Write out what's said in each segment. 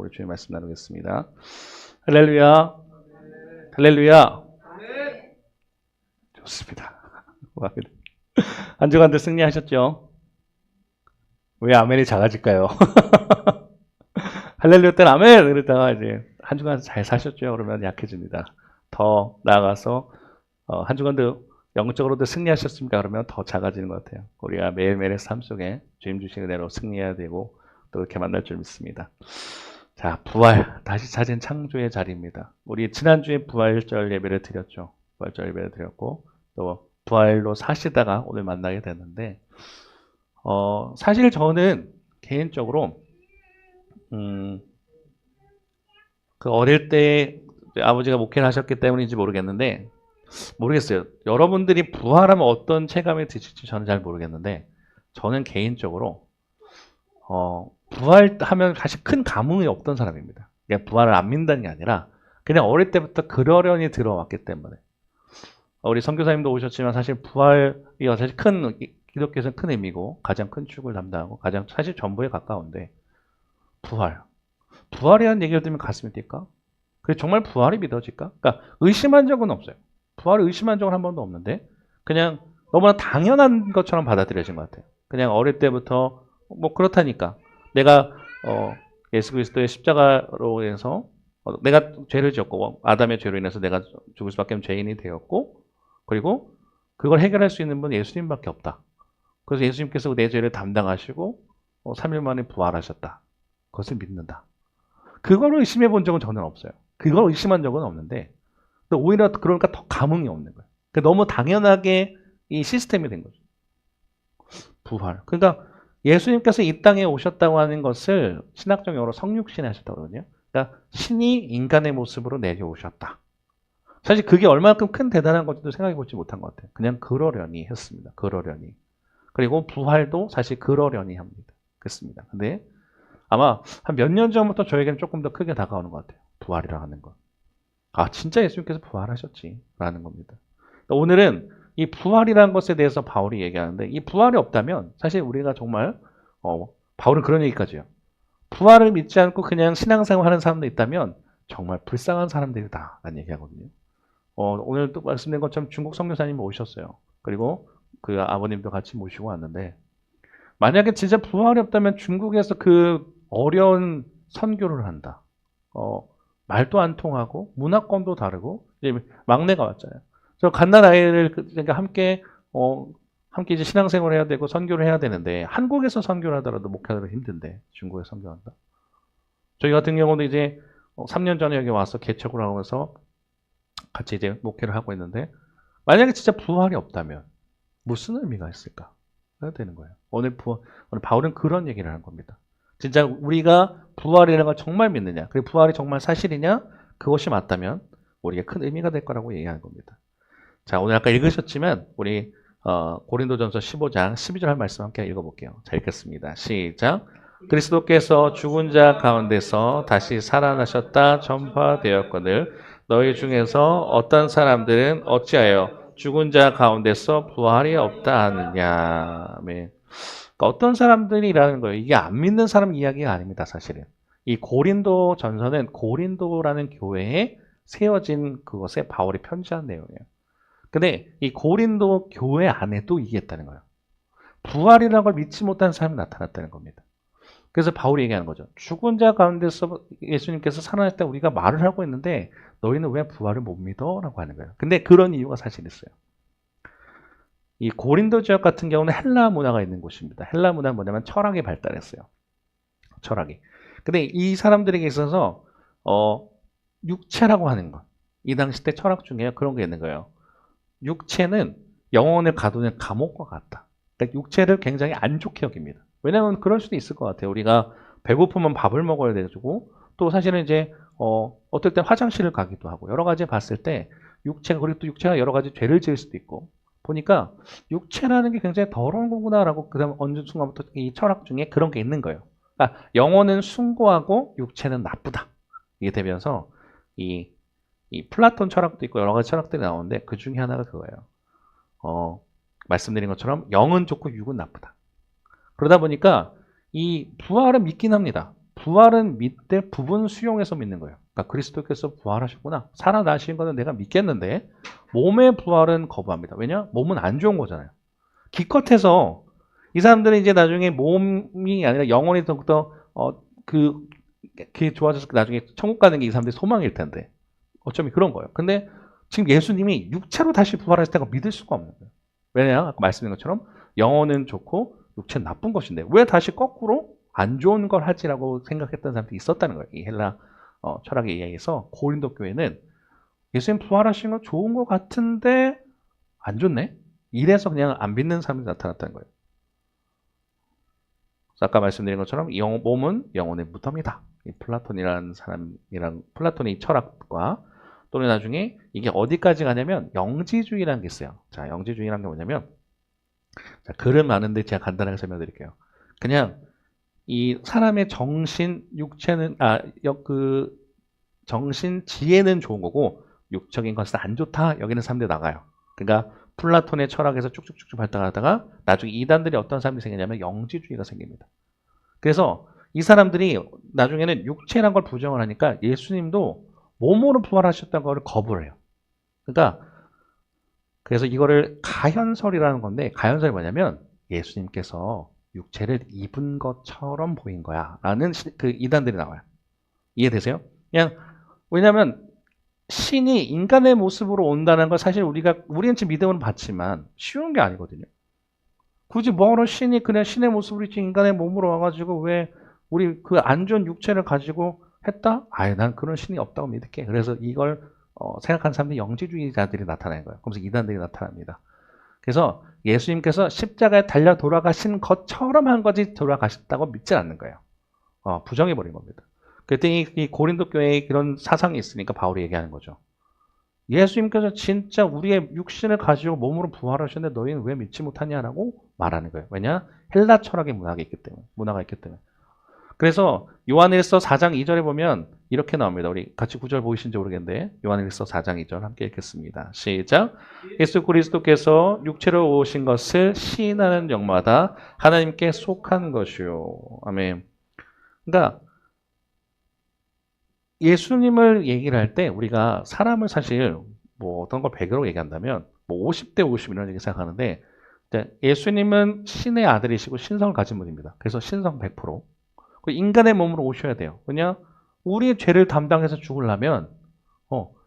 우리 주님 말씀 나누겠습니다. 할렐루야. 할렐루야. 좋습니다. 한 주간도 승리하셨죠? 왜 아멘이 작아질까요? 할렐루야 때는 아멘! 그러다가 이제 한 주간 잘 사셨죠? 그러면 약해집니다. 더 나아가서 한 주간도 영적으로도 승리하셨습니까? 그러면 더 작아지는 것 같아요. 우리가 매일매일의 삶 속에 주님 주신 그대로 승리해야 되고 또 이렇게 만날 줄 믿습니다. 자, 부활, 다시 찾은 창조의 자리입니다. 우리 지난주에 부활절 예배를 드렸죠. 부활절 예배를 드렸고 또 부활로 사시다가 오늘 만나게 됐는데 사실 저는 개인적으로 그 어릴 때 아버지가 목회를 하셨기 때문인지 모르겠어요. 여러분들이 부활하면 어떤 체감이 드실지 저는 잘 모르겠는데 저는 개인적으로 부활하면 사실 큰 감흥이 없던 사람입니다. 그냥 부활을 안 믿는다는 게 아니라 그냥 어릴 때부터 그러려니 들어왔기 때문에 우리 선교사님도 오셨지만 사실 부활이 사실 기독교에서는 큰 의미고 가장 큰 축을 담당하고 가장 사실 전부에 가까운데 부활이라는 얘기를 들으면 가슴이 뛸까? 그게 정말 부활이 믿어질까? 그러니까 의심한 적은 없어요. 부활을 의심한 적은 한 번도 없는데 그냥 너무나 당연한 것처럼 받아들여진 것 같아요. 그냥 어릴 때부터 뭐 그렇다니까 내가 예수 그리스도의 십자가로 인해서 내가 죄를 지었고 아담의 죄로 인해서 내가 죽을 수밖에 없는 죄인이 되었고 그리고 그걸 해결할 수 있는 분 예수님밖에 없다. 그래서 예수님께서 내 죄를 담당하시고 3일 만에 부활하셨다. 그것을 믿는다. 그거를 의심해 본 적은 저는 없어요. 그걸 의심한 적은 없는데 오히려 그러니까 더 감흥이 없는 거예요. 그러니까 너무 당연하게 이 시스템이 된 거죠. 부활. 그러니까 예수님께서 이 땅에 오셨다고 하는 것을 신학적 용어로 성육신이 하셨다고 그러거든요. 그러니까 신이 인간의 모습으로 내려오셨다. 사실 그게 얼마큼 큰 대단한 건지도 생각해 보지 못한 것 같아요. 그냥 그러려니 했습니다. 그러려니. 그리고 부활도 사실 그러려니 합니다. 그렇습니다. 근데 아마 한 몇 년 전부터 저에게는 조금 더 크게 다가오는 것 같아요. 부활이라 하는 것. 아, 진짜 예수님께서 부활하셨지. 라는 겁니다. 오늘은 이 부활이라는 것에 대해서 바울이 얘기하는데 이 부활이 없다면 사실 우리가 정말 바울은 그런 얘기까지요. 부활을 믿지 않고 그냥 신앙생활 하는 사람도 있다면 정말 불쌍한 사람들이다. 라는 얘기하거든요. 오늘 또 말씀드린 것처럼 중국 선교사님이 오셨어요. 그리고 그 아버님도 같이 모시고 왔는데 만약에 진짜 부활이 없다면 중국에서 그 어려운 선교를 한다. 말도 안 통하고 문화권도 다르고 이제 막내가 왔잖아요. 저 갓난 아이를 그러니까 함께 이제 신앙생활을 해야 되고 선교를 해야 되는데 한국에서 선교를 하더라도 목회하기가 힘든데 중국에 선교한다. 저희 같은 경우도 이제 3년 전에 여기 와서 개척을 하면서 같이 이제 목회를 하고 있는데 만약에 진짜 부활이 없다면 무슨 의미가 있을까? 해야 되는 거예요. 오늘 바울은 그런 얘기를 하는 겁니다. 진짜 우리가 부활이라는 걸 정말 믿느냐? 그리고 부활이 정말 사실이냐? 그것이 맞다면 우리에게 큰 의미가 될 거라고 얘기하는 겁니다. 자, 오늘 아까 읽으셨지만 우리 고린도전서 15장 12절 할 말씀 함께 읽어볼게요. 자, 읽겠습니다. 시작. 그리스도께서 죽은 자 가운데서 다시 살아나셨다 전파되었거늘 너희 중에서 어떤 사람들은 어찌하여 죽은 자 가운데서 부활이 없다 하느냐. 아멘. 그러니까 어떤 사람들이라는 거예요. 이게 안 믿는 사람 이야기가 아닙니다. 사실은. 이 고린도 전서는 고린도라는 교회에 세워진 그것에 바울이 편지한 내용이에요. 근데 이 고린도 교회 안에도 이게 있다는 거예요. 부활이라는 걸 믿지 못하는 사람이 나타났다는 겁니다. 그래서 바울이 얘기하는 거죠. 죽은 자 가운데서 예수님께서 살아났다 우리가 말을 하고 있는데 너희는 왜 부활을 못 믿어? 라고 하는 거예요. 근데 그런 이유가 사실 있어요. 이 고린도 지역 같은 경우는 헬라 문화가 있는 곳입니다. 헬라 문화는 뭐냐면 철학이 발달했어요. 철학이. 근데 이 사람들에게 있어서 육체라고 하는 것. 이 당시 때 철학 중에 그런 게 있는 거예요. 육체는 영혼을 가두는 감옥과 같다. 그러니까 육체를 굉장히 안 좋게 여깁니다. 왜냐하면 그럴 수도 있을 것 같아요. 우리가 배고프면 밥을 먹어야 되고 또 사실은 이제 어떨 땐 화장실을 가기도 하고 여러 가지 봤을 때 그리고 또 육체가 여러 가지 죄를 지을 수도 있고 보니까 육체라는 게 굉장히 더러운 거구나라고 그다음 어느 순간부터 이 철학 중에 그런 게 있는 거예요. 그러니까 영혼은 숭고하고 육체는 나쁘다. 이게 되면서 이 플라톤 철학도 있고 여러 가지 철학들이 나오는데 그 중에 하나가 그거예요. 말씀드린 것처럼 영은 좋고 육은 나쁘다. 그러다 보니까 이 부활은 믿긴 합니다. 부활은 믿되 부분 수용해서 믿는 거예요. 그러니까 그리스도께서 부활하셨구나. 살아나신 거는 내가 믿겠는데 몸의 부활은 거부합니다. 왜냐? 몸은 안 좋은 거잖아요. 기껏해서 이 사람들은 이제 나중에 몸이 아니라 영혼이 더욱더 그게 좋아져서 나중에 천국 가는 게 이 사람들의 소망일 텐데 어쩌면 그런 거예요. 근데 지금 예수님이 육체로 다시 부활하실 때가 믿을 수가 없는 거예요. 왜냐? 아까 말씀드린 것처럼 영혼은 좋고 육체는 나쁜 것인데 왜 다시 거꾸로 안 좋은 걸 하지라고 생각했던 사람들이 있었다는 거예요. 이 헬라 철학에 의해서 고린도 교회는 예수님 부활하신 건 좋은 것 같은데 안 좋네? 이래서 그냥 안 믿는 사람이 나타났다는 거예요. 아까 말씀드린 것처럼 몸은 영혼의 무덤이다. 이 플라톤이라는 사람이랑 플라톤의 철학과 또는 나중에 이게 어디까지 가냐면 영지주의라는 게 있어요. 자, 영지주의라는 게 뭐냐면 자, 글은 많은데 제가 간단하게 설명드릴게요. 그냥 이 사람의 정신, 육체는 정신, 지혜는 좋은 거고 육적인 것은 안 좋다. 여기는 사람들이 나가요. 그러니까 플라톤의 철학에서 쭉쭉쭉쭉 발달하다가 나중에 이단들이 어떤 사람들이 생기냐면 영지주의가 생깁니다. 그래서 이 사람들이 나중에는 육체란 걸 부정을 하니까 예수님도 몸으로 부활하셨다는 걸 거부를 해요. 그러니까 그래서 이거를 가현설이라는 건데 가현설이 뭐냐면 예수님께서 육체를 입은 것처럼 보인 거야 라는 그 이단들이 나와요. 이해되세요? 그냥 왜냐하면 신이 인간의 모습으로 온다는 걸 사실 우리는 지금 믿음으로 봤지만 쉬운 게 아니거든요. 굳이 뭐하러 신이 그냥 신의 모습으로 있지 인간의 몸으로 와가지고 왜 우리 그 안 좋은 육체를 가지고 했다? 아예 난 그런 신이 없다고 믿을게. 그래서 이걸 생각하는 사람들이 영지주의자들이 나타나는 거예요. 그러면서 이단들이 나타납니다. 그래서 예수님께서 십자가에 달려 돌아가신 것처럼 한 거지 돌아가셨다고 믿지 않는 거예요. 부정해버린 겁니다. 그랬더니 이 고린도 교회에 그런 사상이 있으니까 바울이 얘기하는 거죠. 예수님께서 진짜 우리의 육신을 가지고 몸으로 부활하셨는데 너희는 왜 믿지 못하냐라고 말하는 거예요. 왜냐? 헬라 철학의 문화가 있기 때문에. 그래서 요한일서 4장 2절에 보면 이렇게 나옵니다. 우리 같이 구절 보이신지 모르겠는데 요한일서 4장 2절 함께 읽겠습니다. 시작. 예수 그리스도께서 육체로 오신 것을 시인하는 영마다 하나님께 속한 것이요. 아멘. 그러니까 예수님을 얘기를 할 때 우리가 사람을 사실 뭐 어떤 걸 배경으로 얘기한다면 뭐 50대 50 이런 얘기 생각하는데 예수님은 신의 아들이시고 신성을 가진 분입니다. 그래서 신성 100%. 인간의 몸으로 오셔야 돼요. 왜냐? 우리의 죄를 담당해서 죽으려면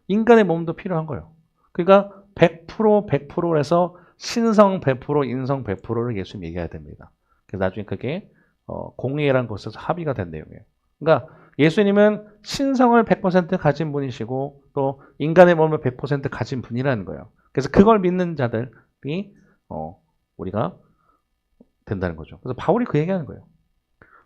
인간의 몸도 필요한 거예요. 그러니까 100% 100%에서 신성 100% 인성 100%를 예수님 얘기해야 됩니다. 그래서 나중에 그게 공의라는 것에서 합의가 된 내용이에요. 그러니까 예수님은 신성을 100% 가진 분이시고 또 인간의 몸을 100% 가진 분이라는 거예요. 그래서 그걸 믿는 자들이 우리가 된다는 거죠. 그래서 바울이 그 얘기하는 거예요.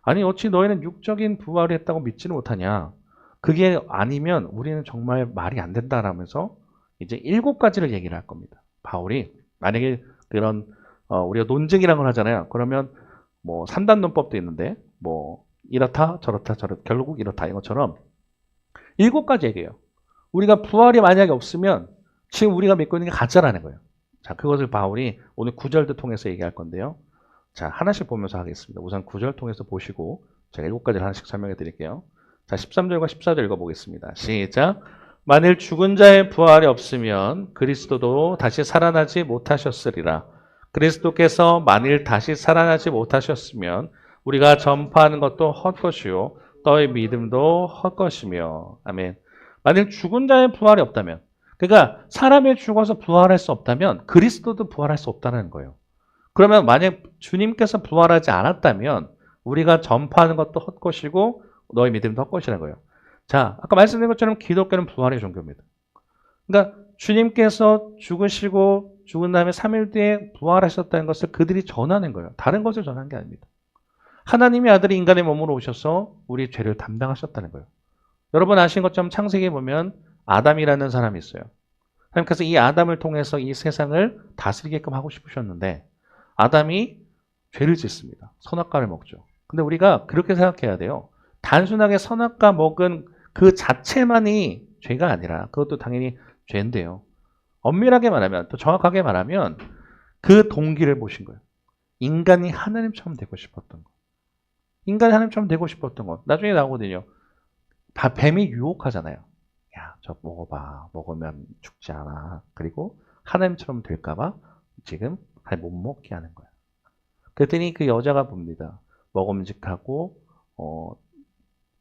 아니 어찌 너희는 육적인 부활을 했다고 믿지는 못하냐. 그게 아니면 우리는 정말 말이 안 된다라면서 이제 7가지를 얘기를 할 겁니다. 바울이 만약에 그런 우리가 논증이라는 걸 하잖아요. 그러면 뭐 3단 논법도 있는데 뭐 이렇다 저렇다 결국 이렇다 이것처럼 7가지 얘기해요. 우리가 부활이 만약에 없으면 지금 우리가 믿고 있는 게 가짜라는 거예요. 자, 그것을 바울이 오늘 9절도 통해서 얘기할 건데요. 자, 하나씩 보면서 하겠습니다. 우선 9절 통해서 보시고 제가 7가지를 하나씩 설명해 드릴게요. 자, 13절과 14절 읽어보겠습니다. 시작. 만일 죽은 자의 부활이 없으면 그리스도도 다시 살아나지 못하셨으리라. 그리스도께서 만일 다시 살아나지 못하셨으면 우리가 전파하는 것도 헛것이요 너의 믿음도 헛것이며. 아멘. 만일 죽은 자의 부활이 없다면, 그러니까 사람이 죽어서 부활할 수 없다면 그리스도도 부활할 수 없다는 거예요. 그러면 만약 주님께서 부활하지 않았다면 우리가 전파하는 것도 헛것이고 너의 믿음도 헛것이라는 거예요. 자, 아까 말씀드린 것처럼 기독교는 부활의 종교입니다. 그러니까 주님께서 죽으시고 죽은 다음에 3일 뒤에 부활하셨다는 것을 그들이 전하는 거예요. 다른 것을 전하는 게 아닙니다. 하나님의 아들이 인간의 몸으로 오셔서 우리의 죄를 담당하셨다는 거예요. 여러분 아신 것처럼 창세기에 보면 아담이라는 사람이 있어요. 하나님께서 이 아담을 통해서 이 세상을 다스리게끔 하고 싶으셨는데 아담이 죄를 짓습니다. 선악과를 먹죠. 근데 우리가 그렇게 생각해야 돼요. 단순하게 선악과 먹은 그 자체만이 죄가 아니라 그것도 당연히 죄인데요. 엄밀하게 말하면 또 정확하게 말하면 그 동기를 보신 거예요. 인간이 하나님처럼 되고 싶었던 거. 인간이 하나님처럼 되고 싶었던 것. 나중에 나오거든요. 뱀이 유혹하잖아요. 야, 저 먹어봐. 먹으면 죽지 않아. 그리고 하나님처럼 될까봐 지금 못 먹게 하는 거야. 그랬더니 그 여자가 봅니다. 먹음직하고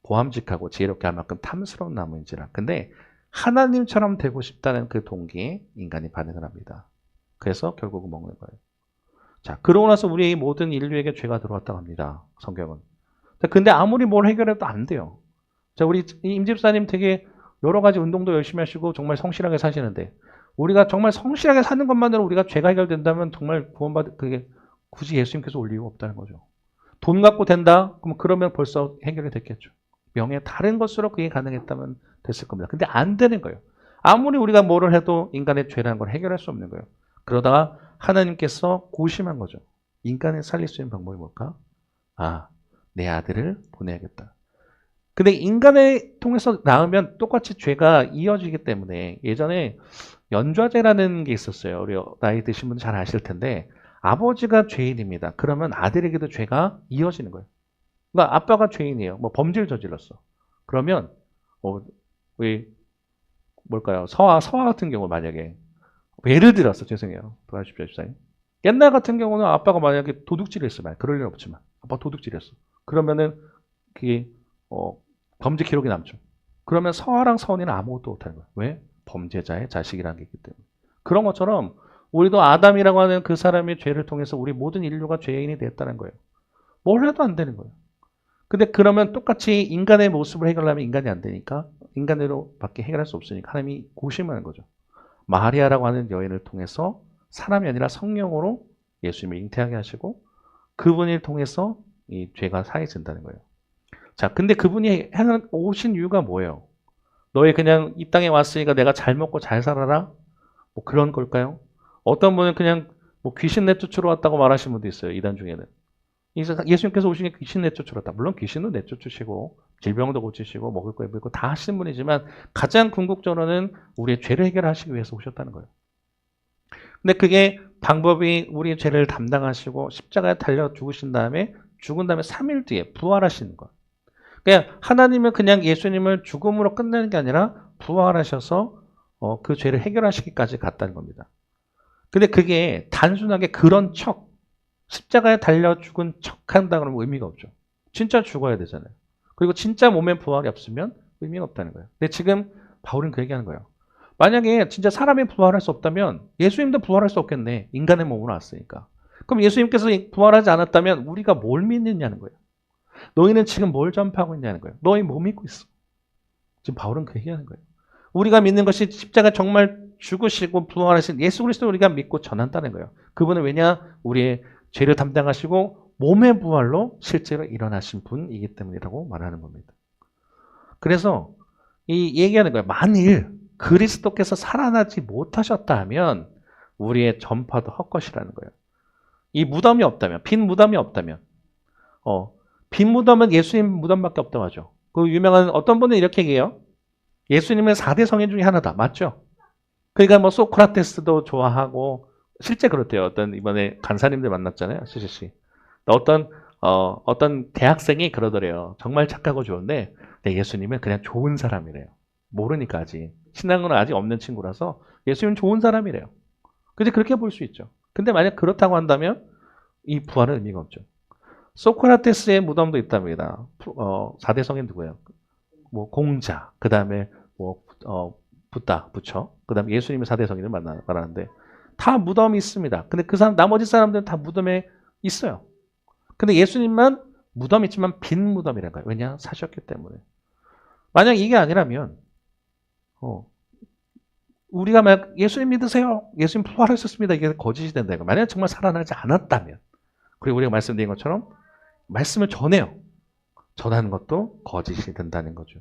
보암직하고 지혜롭게 할 만큼 탐스러운 나무인지라. 근데 하나님처럼 되고 싶다는 그 동기에 인간이 반응을 합니다. 그래서 결국은 먹는 거예요. 자, 그러고 나서 우리 모든 인류에게 죄가 들어왔다고 합니다. 성경은. 근데 아무리 뭘 해결해도 안 돼요. 자, 우리 임집사님 되게 여러 가지 운동도 열심히 하시고 정말 성실하게 사시는데 우리가 정말 성실하게 사는 것만으로 우리가 죄가 해결된다면 정말 그게 굳이 예수님께서 올 이유가 없다는 거죠. 돈 갖고 된다? 그러면 벌써 해결이 됐겠죠. 명예 다른 것으로 그게 가능했다면 됐을 겁니다. 근데 안 되는 거예요. 아무리 우리가 뭐를 해도 인간의 죄라는 걸 해결할 수 없는 거예요. 그러다가 하나님께서 고심한 거죠. 인간을 살릴 수 있는 방법이 뭘까? 아, 내 아들을 보내야겠다. 근데 인간을 통해서 낳으면 똑같이 죄가 이어지기 때문에 예전에 연좌제라는 게 있었어요. 우리 나이 드신 분들 잘 아실 텐데 아버지가 죄인입니다. 그러면 아들에게도 죄가 이어지는 거예요. 그러니까 아빠가 죄인이에요. 뭐 범죄를 저질렀어. 그러면 뭘까요? 서아 같은 경우 만약에 예를 들어서 죄송해요. 도와주십시오, 집사님. 옛날 같은 경우는 아빠가 만약에 도둑질을 했으면 그럴 일 없지만 아빠 도둑질했어. 그러면은 그게 범죄 기록이 남죠. 그러면 서아랑 서은이는 아무것도 못하는 거예요. 왜? 범죄자의 자식이라는 게 있기 때문에. 그런 것처럼 우리도 아담이라고 하는 그 사람의 죄를 통해서 우리 모든 인류가 죄인이 됐다는 거예요. 뭘 해도 안 되는 거예요. 근데 그러면 똑같이 인간의 모습을 해결하면 인간이 안 되니까 인간으로밖에 해결할 수 없으니까 하나님이 고심하는 거죠. 마리아라고 하는 여인을 통해서 사람이 아니라 성령으로 예수님을 잉태하게 하시고 그분을 통해서 이 죄가 사해진다는 거예요. 자, 근데 그분이 오신 이유가 뭐예요? 너희 그냥 이 땅에 왔으니까 내가 잘 먹고 잘 살아라? 뭐 그런 걸까요? 어떤 분은 그냥 뭐 귀신 내쫓으러 왔다고 말하시는 분도 있어요. 이단 중에는. 예수님께서 오신 게 귀신 내쫓으러 왔다. 물론 귀신도 내쫓으시고 질병도 고치시고 먹을 거 입을 거 다 하시는 분이지만 가장 궁극적으로는 우리의 죄를 해결하시기 위해서 오셨다는 거예요. 근데 그게 방법이 우리의 죄를 담당하시고 십자가에 달려 죽으신 다음에 죽은 다음에 3일 뒤에 부활하시는 것. 그냥 하나님은 그냥 예수님을 죽음으로 끝내는 게 아니라 부활하셔서 그 죄를 해결하시기까지 갔다는 겁니다. 근데 그게 단순하게 그런 십자가에 달려 죽은 척한다 그러면 의미가 없죠. 진짜 죽어야 되잖아요. 그리고 진짜 몸에 부활이 없으면 의미가 없다는 거예요. 근데 지금 바울은 그 얘기하는 거예요. 만약에 진짜 사람이 부활할 수 없다면 예수님도 부활할 수 없겠네. 인간의 몸으로 왔으니까. 그럼 예수님께서 부활하지 않았다면 우리가 뭘 믿느냐는 거예요. 너희는 지금 뭘 전파하고 있냐는 거예요. 너희 뭐 믿고 있어? 지금 바울은 그 얘기하는 거예요. 우리가 믿는 것이 십자가 정말 죽으시고 부활하신 예수 그리스도를 우리가 믿고 전한다는 거예요. 그분은 왜냐? 우리의 죄를 담당하시고 몸의 부활로 실제로 일어나신 분이기 때문이라고 말하는 겁니다. 그래서 이 얘기하는 거예요. 만일 그리스도께서 살아나지 못하셨다 하면 우리의 전파도 헛것이라는 거예요. 이 무덤이 없다면, 빈 무덤이 없다면, 빈 무덤은 예수님 무덤밖에 없다고 하죠. 그 유명한 어떤 분은 이렇게 얘기해요. 예수님은 4대 성인 중에 하나다. 맞죠? 그러니까 뭐 소크라테스도 좋아하고 실제 그렇대요. 이번에 간사님들 만났잖아요. 수지씨. 어떤 대학생이 그러더래요. 정말 착하고 좋은데 예수님은 그냥 좋은 사람이래요. 모르니까 아직. 신앙은 아직 없는 친구라서 예수님은 좋은 사람이래요. 근데 그렇게 볼 수 있죠. 근데 만약 그렇다고 한다면 이 부활은 의미가 없죠. 소크라테스의 무덤도 있답니다. 4대 성인 누구예요? 뭐 공자, 그 다음에 부처, 그 다음에 예수님의 4대 성인을 말하는데 다 무덤이 있습니다. 근데 나머지 사람들은 다 무덤에 있어요. 근데 예수님만 무덤이 있지만 빈 무덤이라는 거예요. 왜냐? 사셨기 때문에. 만약 이게 아니라면, 우리가 만약 예수님 믿으세요. 예수님 부활하셨습니다. 이게 거짓이 된다는 거예요. 만약 정말 살아나지 않았다면. 그리고 우리가 말씀드린 것처럼 말씀을 전해요. 전하는 것도 거짓이 된다는 거죠.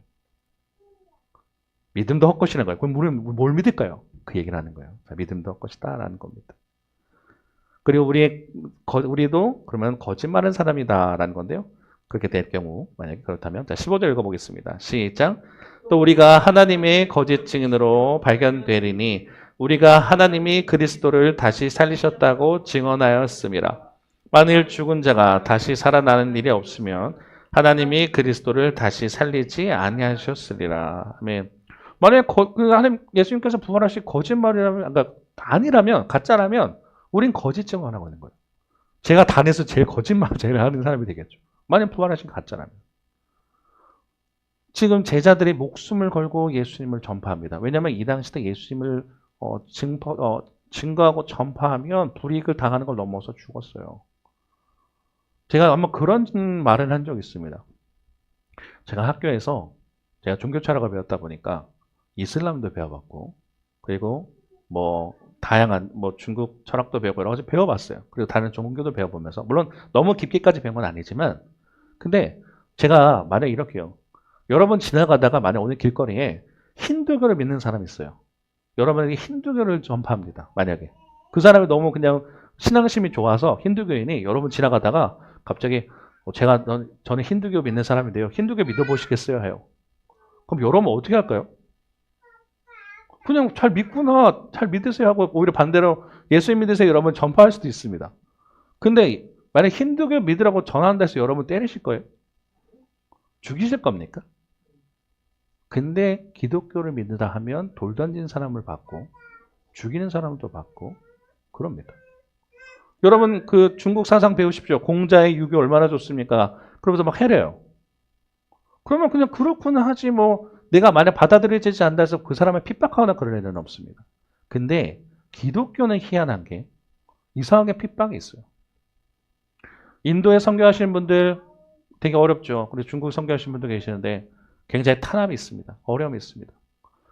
믿음도 헛것이라는 거예요. 그럼 우리는 뭘 믿을까요? 그 얘기를 하는 거예요. 자, 믿음도 헛것이다라는 겁니다. 그리고 우리도 그러면 거짓말하는 사람이다라는 건데요. 그렇게 될 경우 만약에 그렇다면 자 15절 읽어보겠습니다. 시작. 또 우리가 하나님의 거짓 증인으로 발견되리니 우리가 하나님이 그리스도를 다시 살리셨다고 증언하였습니다. 만일 죽은 자가 다시 살아나는 일이 없으면 하나님이 그리스도를 다시 살리지 아니하셨으리라. 아멘. 만약에 하나님 예수님께서 부활하신 거짓말이라면, 그러니까 아니라면, 가짜라면 우린 거짓 증언하고 있는 거예요. 제가 단에서 제일 거짓말을 제일 하는 사람이 되겠죠. 만약 부활하신 가짜라면. 지금 제자들이 목숨을 걸고 예수님을 전파합니다. 왜냐하면 이 당시 때 예수님을 증거하고 전파하면 불이익을 당하는 걸 넘어서 죽었어요. 제가 아마 그런 말을 한 적이 있습니다. 제가 학교에서 제가 종교 철학을 배웠다 보니까 이슬람도 배워봤고, 그리고 뭐 다양한 뭐 중국 철학도 배우고 여러 가지 배워봤어요. 그리고 다른 종교도 배워보면서, 물론 너무 깊게까지 배운 건 아니지만, 근데 제가 만약 이렇게요. 여러분 지나가다가 만약 오늘 길거리에 힌두교를 믿는 사람이 있어요. 여러분에게 힌두교를 전파합니다. 만약에 그 사람이 너무 그냥 신앙심이 좋아서 힌두교인이 여러분 지나가다가 갑자기 저는 힌두교 믿는 사람인데요. 힌두교 믿어보시겠어요? 해요. 그럼 여러분 어떻게 할까요? 그냥 잘 믿구나, 잘 믿으세요 하고 오히려 반대로 예수님 믿으세요 여러분 전파할 수도 있습니다. 근데 만약 힌두교 믿으라고 전한다 해서 여러분 때리실 거예요? 죽이실 겁니까? 근데 기독교를 믿는다 하면 돌 던진 사람을 받고 죽이는 사람도 받고 그럽니다. 여러분 그 중국 사상 배우십시오. 공자의 유교 얼마나 좋습니까? 그러면서 막 해래요. 그러면 그냥 그렇구나 하지 뭐 내가 만약 받아들여지지 않는다 해서 그 사람을 핍박하거나 그럴 일은 없습니다. 근데 기독교는 희한한 게 이상하게 핍박이 있어요. 인도에 선교하시는 분들 되게 어렵죠. 그리고 중국 선교하시는 분도 계시는데 굉장히 탄압이 있습니다. 어려움이 있습니다.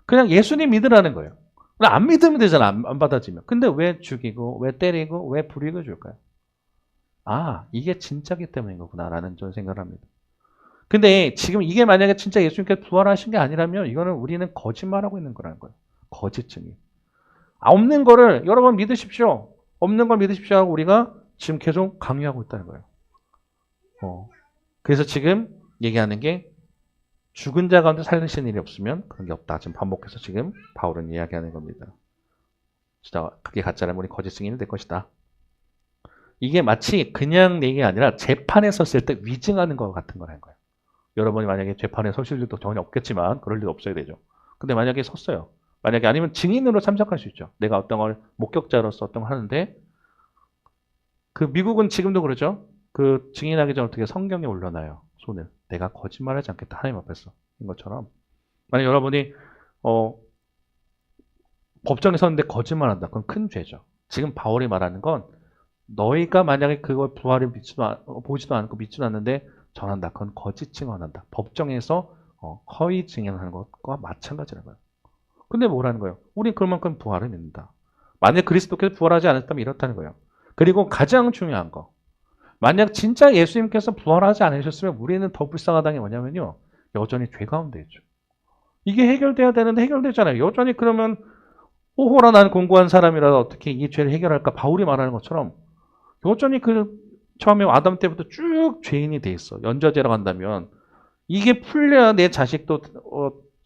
그냥 예수님 믿으라는 거예요. 안 믿으면 되잖아. 안 받아지면. 근데 왜 죽이고 왜 때리고 왜 불이익을 줄까요? 아, 이게 진짜기 때문인 거구나 라는 저는 생각을 합니다. 근데 지금 이게 만약에 진짜 예수님께서 부활하신 게 아니라면 이거는 우리는 거짓말하고 있는 거라는 거예요. 거짓 증인. 없는 거를 여러분 믿으십시오. 없는 걸 믿으십시오 하고 우리가 지금 계속 강요하고 있다는 거예요. 그래서 지금 얘기하는 게 죽은 자 가운데 살리신 일이 없으면 그런 게 없다. 지금 반복해서 지금 바울은 이야기하는 겁니다. 진짜 그게 가짜라면 우리 거짓 증인이 될 것이다. 이게 마치 그냥 얘기가 아니라 재판에 섰을 때 위증하는 것 같은 거라는 거예요. 여러분이 만약에 재판에 서실 일도 전혀 없겠지만 그럴 일 없어야 되죠. 근데 만약에 섰어요. 만약에 아니면 증인으로 참석할 수 있죠. 내가 어떤 걸 목격자로서 어떤 걸 하는데 그 미국은 지금도 그러죠. 그 증인하기 전에 어떻게 성경에 올려놔요. 손을. 내가 거짓말하지 않겠다. 하나님 앞에서. 인 것처럼. 만약 여러분이 법정에 섰는데 거짓말한다. 그건 큰 죄죠. 지금 바울이 말하는 건 너희가 만약에 그걸 부활을 보지도 않고 믿지도 않는데 전한다. 그건 거짓 증언한다. 법정에서 허위 증언하는 것과 마찬가지라는 거예요. 근데 뭐라는 거예요? 우린 그만큼 부활을 믿는다. 만약 그리스도께서 부활하지 않았다면 이렇다는 거예요. 그리고 가장 중요한 거. 만약 진짜 예수님께서 부활하지 않으셨으면 우리는 더 불쌍하다는 게 뭐냐면요. 여전히 죄 가운데 있죠. 이게 해결돼야 되는데 해결되잖아요. 여전히 그러면 오호라 난 공고한 사람이라도 어떻게 이 죄를 해결할까? 바울이 말하는 것처럼 여전히 처음에 아담 때부터 쭉 죄인이 돼 있어. 연좌제라고 한다면 이게 풀려야 내 자식도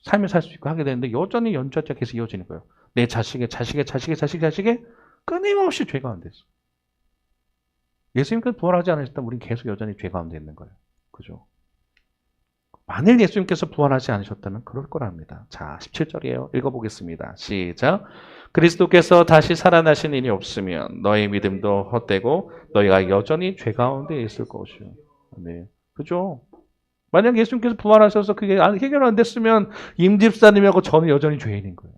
삶을 살 수 있고 하게 되는데 여전히 연좌제가 계속 이어지는 거예요. 내 자식의 끊임없이 죄 가운데 있어. 예수님께서 부활하지 않으셨다면 우리는 계속 여전히 죄 가운데 있는 거예요. 그죠? 만일 예수님께서 부활하지 않으셨다면 그럴 거랍니다. 자, 17절이에요. 읽어보겠습니다. 시작. 그리스도께서 다시 살아나신 일이 없으면 너희 믿음도 헛되고 너희가 여전히 죄 가운데 있을 것이요. 네, 그죠? 만약 예수님께서 부활하셔서 그게 해결 안 됐으면 임 집사님하고 저는 여전히 죄인인 거예요.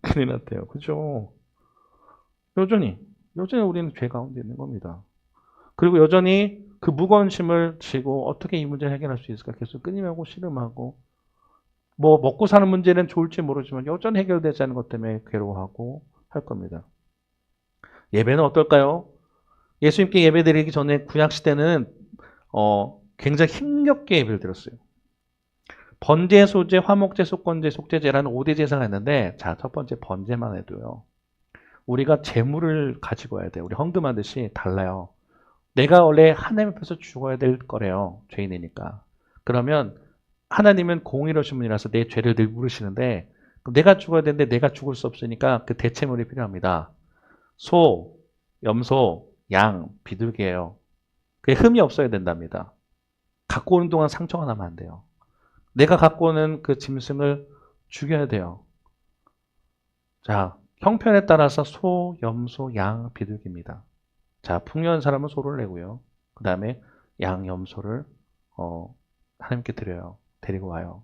큰일 났대요. 그죠? 여전히 우리는 죄 가운데 있는 겁니다. 그리고 여전히 그 무거운 짐을 지고 어떻게 이 문제를 해결할 수 있을까 계속 끊임하고 씨름하고 뭐 먹고 사는 문제는 좋을지 모르지만 여전히 해결되지 않은 것 때문에 괴로워하고 할 겁니다. 예배는 어떨까요? 예수님께 예배드리기 전에 구약시대는 굉장히 힘겹게 예배를 드렸어요. 번제, 소제, 화목제, 속건제, 속죄제라는 5대 제사가 있는데 자, 첫 번째 번제만 해도요. 우리가 재물을 가지고 와야 돼요. 우리 헌금하듯이 달라요. 내가 원래 하나님 앞에서 죽어야 될 거래요. 죄인이니까. 그러면 하나님은 공의로우신 분이라서 내 죄를 늘 물으시는데 내가 죽어야 되는데 내가 죽을 수 없으니까 그 대체물이 필요합니다. 소, 염소, 양, 비둘기예요. 그게 흠이 없어야 된답니다. 갖고 오는 동안 상처가 나면 안 돼요. 내가 갖고 오는 그 짐승을 죽여야 돼요. 자, 형편에 따라서 소, 염소, 양, 비둘기입니다. 자, 풍요한 사람은 소를 내고요. 그 다음에 양, 염소를 하나님께 드려요. 데리고 와요.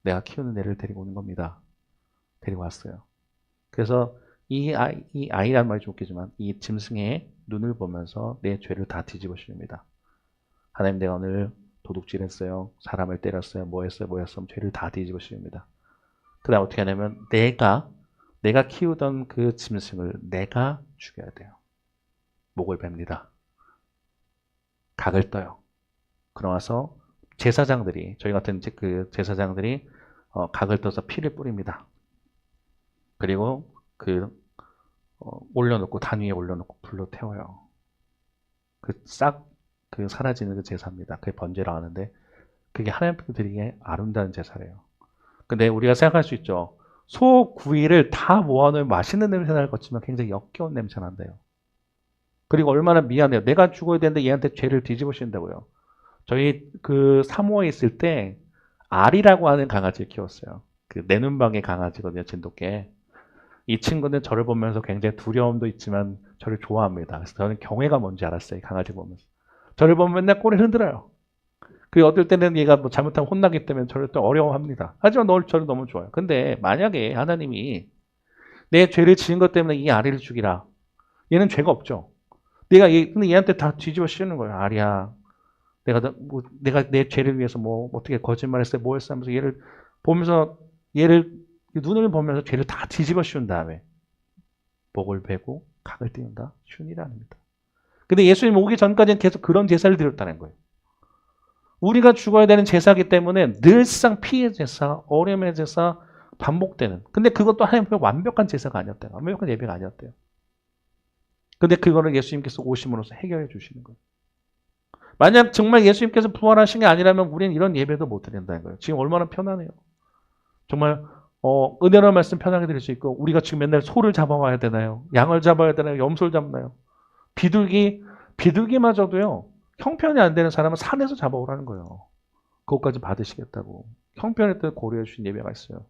내가 키우는 애를 데리고 오는 겁니다. 데리고 왔어요. 그래서 이 아이란 말이 좀 웃기지만 이 짐승의 눈을 보면서 내 죄를 다 뒤집어 씌웁니다. 하나님, 내가 오늘 도둑질했어요. 사람을 때렸어요. 뭐 했어요. 죄를 다 뒤집어 씌웁니다. 그 다음 어떻게 하냐면 내가 키우던 그 짐승을 내가 죽여야 돼요. 목을 뱁니다. 각을 떠요. 그러나서 제사장들이, 저희 같은 그 제사장들이 각을 떠서 피를 뿌립니다. 그리고 올려놓고, 단 위에 올려놓고 불로 태워요. 그 사라지는 그 제사입니다. 그게 번제라고 하는데, 그게 하나님께 드리기에 아름다운 제사래요. 근데 우리가 생각할 수 있죠. 소 구이를 다 모아놓으면 맛있는 냄새날 것 같지만 굉장히 역겨운 냄새 난대요. 그리고 얼마나 미안해요. 내가 죽어야 되는데 얘한테 죄를 뒤집어 씌운다고요. 저희 그 사모에 있을 때 알이라고 하는 강아지를 키웠어요. 그 내눈방의 강아지거든요, 진돗개. 이 친구는 저를 보면서 굉장히 두려움도 있지만 저를 좋아합니다. 그래서 저는 경외가 뭔지 알았어요, 이 강아지 보면서. 저를 보면 맨날 꼬리를 흔들어요. 그리고 어떨 때는 얘가 뭐 잘못하면 혼나기 때문에 저를 또 어려워합니다. 하지만 저를 너무 좋아요. 근데 만약에 하나님이 내 죄를 지은 것 때문에 이 아리를 죽이라. 얘는 죄가 없죠. 근데 얘한테 다 뒤집어 씌우는 거예요. 아리야, 내가 내 죄를 위해서 어떻게 거짓말했어요, 뭐 했어 하면서 얘를 보면서, 눈을 보면서 죄를 다 뒤집어 씌운 다음에 목을 베고 각을 띄운다. 쉬운 일이 아닙니다. 근데 예수님 오기 전까지는 계속 그런 제사를 드렸다는 거예요. 우리가 죽어야 되는 제사이기 때문에 늘상 피의 제사, 어려움의 제사 반복되는. 근데 그것도 하나님의 완벽한 제사가 아니었대요. 완벽한 예배가 아니었대요. 근데 그거를 예수님께서 오심으로써 해결해 주시는 거예요. 만약 정말 예수님께서 부활하신 게 아니라면 우리는 이런 예배도 못 드린다는 거예요. 지금 얼마나 편하네요. 정말 은혜로운 말씀 편하게 드릴 수 있고, 우리가 지금 맨날 소를 잡아와야 되나요? 양을 잡아야 되나요? 염소를 잡나요? 비둘기마저도요. 형편이 안 되는 사람은 산에서 잡아오라는 거예요. 그것까지 받으시겠다고. 형편에 따라 고려해 주신 예배가 있어요.